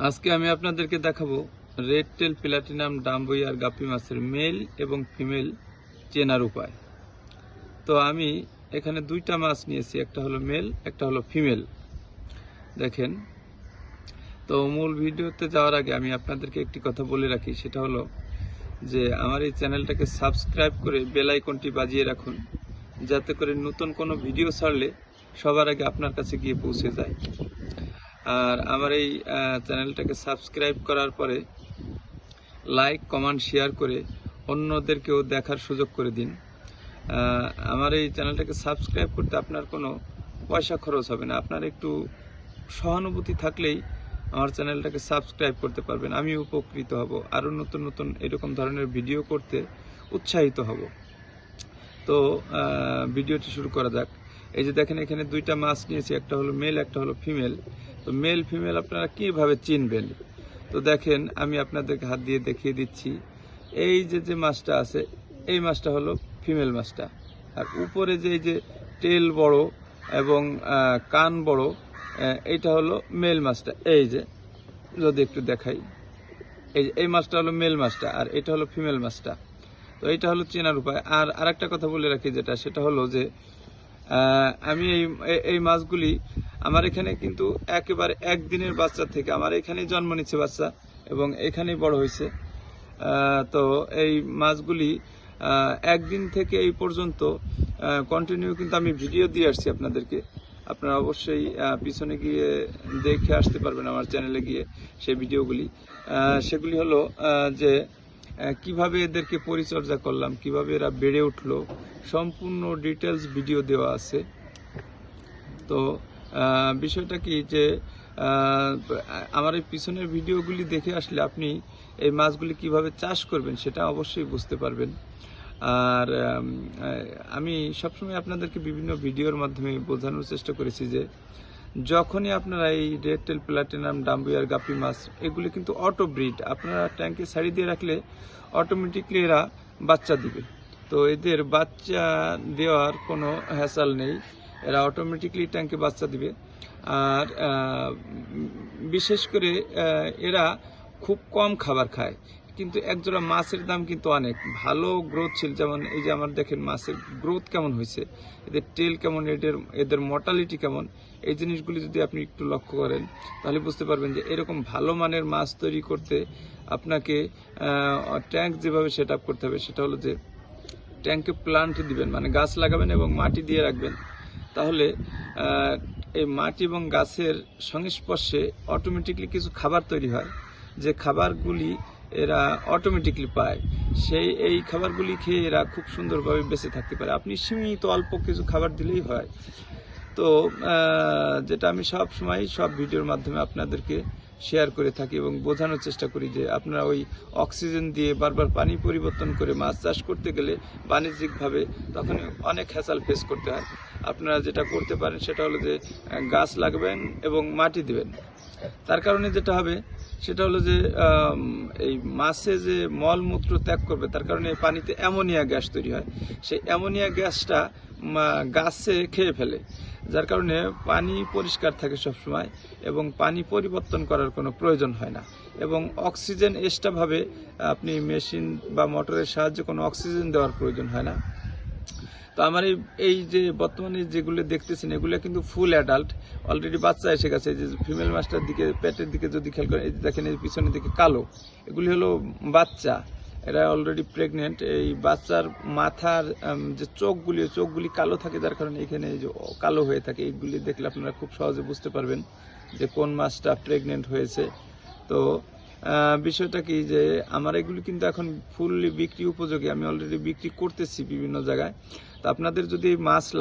আজকে আমি আপনাদেরকে দেখাবো রেড টেল প্লাটিনাম ডাম্বুইয়ার গাপ্পি মাছের মেল এবং ফিমেল চেনার উপায়। তো আমি এখানে দুইটা মাছ নিয়েছি, একটা হলো মেল, একটা হলো ফিমেল। দেখেন, তো মূল ভিডিওতে যাওয়ার আগে আমি আপনাদেরকে একটি কথা বলে রাখি, সেটা হলো যে আমার এই চ্যানেলটাকে সাবস্ক্রাইব করে বেল আইকনটি বাজিয়ে রাখুন, যাতে করে নতুন কোনো ভিডিও ছাড়লে সবার আগে আপনার কাছে গিয়ে পৌঁছে যায়। আর আমার এই চ্যানেলটাকে সাবস্ক্রাইব করার পরে লাইক, কমেন্ট, শেয়ার করে অন্যদেরকেও দেখার সুযোগ করে দিন। আমার এই চ্যানেলটাকে সাবস্ক্রাইব করতে আপনার কোনো পয়সা খরচ হবে না। আপনার একটু সহানুভূতি থাকলেই আমার চ্যানেলটাকে সাবস্ক্রাইব করতে পারবেন। আমি উপকৃত হব, আরও নতুন নতুন এরকম ধরনের ভিডিও করতে উৎসাহিত হব। তো ভিডিওটি শুরু করা যাক। এই যে দেখেন, এখানে দুইটা মাছ নিয়েছি, একটা হলো মেল, একটা হলো ফিমেল। তো মেল ফিমেল আপনারা কিভাবে চিনবেন? তো দেখেন, আমি আপনাদেরকে হাত দিয়ে দেখিয়ে দিচ্ছি। এই যে মাছটা আছে, এই মাছটা হলো ফিমেল মাছটা, আর উপরে যে এই যে টেল বড় এবং কান বড়, এইটা হলো মেল মাছটা। এই যে যদি একটু দেখাই, এই মাছটা হলো মেল মাছটা, আর এটা হলো ফিমেল মাছটা। তো এইটা হলো চেনার উপায়। আর আরেকটা কথা বলে রাখি, সেটা হলো যে আমি এই মাছগুলি আমার এখানে কিন্তু একেবারে একদিনের বাচ্চা থেকে আমার এখানেই জন্ম নিচ্ছে বাচ্চা, এবং এখানেই বড় হয়েছে। তো এই মাছগুলি একদিন থেকে এই পর্যন্ত কন্টিনিউ কিন্তু আমি ভিডিও দিয়ে আসছি আপনাদেরকে। আপনারা অবশ্যই পিছনে গিয়ে দেখে আসতে পারবেন আমার চ্যানেলে গিয়ে সেই ভিডিওগুলি। সেগুলি হলো যে কিভাবে এদেরকে পরিচর্যা করলাম, কিভাবে এরা বেড়ে উঠলো, সম্পূর্ণ ডিটেলস ভিডিও দেওয়া আছে। তো বিষয়টা কি যে আমার এই পিছনের ভিডিওগুলি দেখে আসলে আপনি এই মাছগুলি কিভাবে চাষ করবেন সেটা অবশ্যই বুঝতে পারবেন। আর আমি সবসময় আপনাদেরকে বিভিন্ন ভিডিওর মাধ্যমে বোঝানোর চেষ্টা করেছি যে যখনই আপনারা এই রেড টেল প্লাটিনাম ডাম্বুইয়ার গাপ্পি মাছ, এগুলি কিন্তু অটো ব্রিড, আপনারা ট্যাঙ্কে ছাড়ি দিয়ে রাখলে অটোমেটিকলি এরা বাচ্চা দিবে। তো এদের বাচ্চা দেওয়ার কোনো হ্যাসাল নেই, এরা অটোমেটিকলি ট্যাঙ্কে বাচ্চা দিবে। আর বিশেষ করে এরা খুব কম খাবার খায়, কিন্তু একজোড়া মাছের দাম কিন্তু অনেক ভালো গ্রোথ ছিল। যেমন এই যে আমার দেখেন মাছের গ্রোথ কেমন হয়েছে, এদের টেল কেমন, এদের মর্টালিটি কেমন, এই জিনিসগুলি যদি আপনি একটু লক্ষ্য করেন তাহলে বুঝতে পারবেন যে এরকম ভালো মানের মাছ তৈরি করতে আপনাকে ট্যাঙ্ক যেভাবে সেট আপ করতে হবে, সেটা হলো যে ট্যাঙ্কে প্লান্ট দিবেন, মানে গাছ লাগাবেন এবং মাটি দিয়ে রাখবেন। তাহলে এই মাটি এবং গাছের সংস্পর্শে অটোমেটিকলি কিছু খাবার তৈরি হয়, যে খাবারগুলি এরা অটোমেটিকলি পায়। এই খাবারগুলি খেয়ে এরা খুব সুন্দরভাবে বেঁচে থাকতে পারে। আপনি সীমিত অল্প কিছু খাবার দিলেই হয়। তো যেটা আমি সব সময় সব ভিডিওর মাধ্যমে আপনাদেরকে শেয়ার করে থাকি এবং বোঝানোর চেষ্টা করি যে আপনারা ওই অক্সিজেন দিয়ে বারবার পানি পরিবর্তন করে মাছ চাষ করতে গেলে বাণিজ্যিকভাবে তখন অনেক হ্যাসাল ফেস করতে হয়। আপনারা যেটা করতে পারেন সেটা হলো যে গাছ লাগাবেন এবং মাটি দিবেন। তার কারণে যেটা হবে সেটা হলো যে এই মাছে যে মলমূত্র ত্যাগ করবে, তার কারণে পানিতে অ্যামোনিয়া গ্যাস তৈরি হয়। সেই অ্যামোনিয়া গ্যাসটা গাছে খেয়ে ফেলে, যার কারণে পানি পরিষ্কার থাকে সবসময় এবং পানি পরিবর্তন করার কোনো প্রয়োজন হয় না। এবং অক্সিজেন এক্সট্রাভাবে আপনি মেশিন বা মোটরের সাহায্যে কোনো অক্সিজেন দেওয়ার প্রয়োজন হয় না। তো আমার এই যে বর্তমানে যেগুলো দেখতেছেন, এগুলো কিন্তু ফুল অ্যাডাল্ট, অলরেডি বাচ্চা এসে গেছে। যে ফিমেল মাছটার দিকে, পেটের দিকে যদি খেয়াল করেন, এই যে দেখেন এই পিছনের দিকে কালো, এগুলি হলো বাচ্চা, এরা অলরেডি প্রেগনেন্ট। এই বাচ্চার মাথার যে চোখগুলি কালো থাকে, যার কারণে এখানে এই যে কালো হয়ে থাকে। এইগুলি দেখলে আপনারা খুব সহজে বুঝতে পারবেন যে কোন মাছটা প্রেগনেন্ট হয়েছে। তো বিষয়টা কি যে আমার এগুলি কিন্তু এখন ফুললি বিক্রি উপযোগী, আমি অলরেডি বিক্রি করতেছি বিভিন্ন জায়গায়। তো আপনাদের যদি মাছ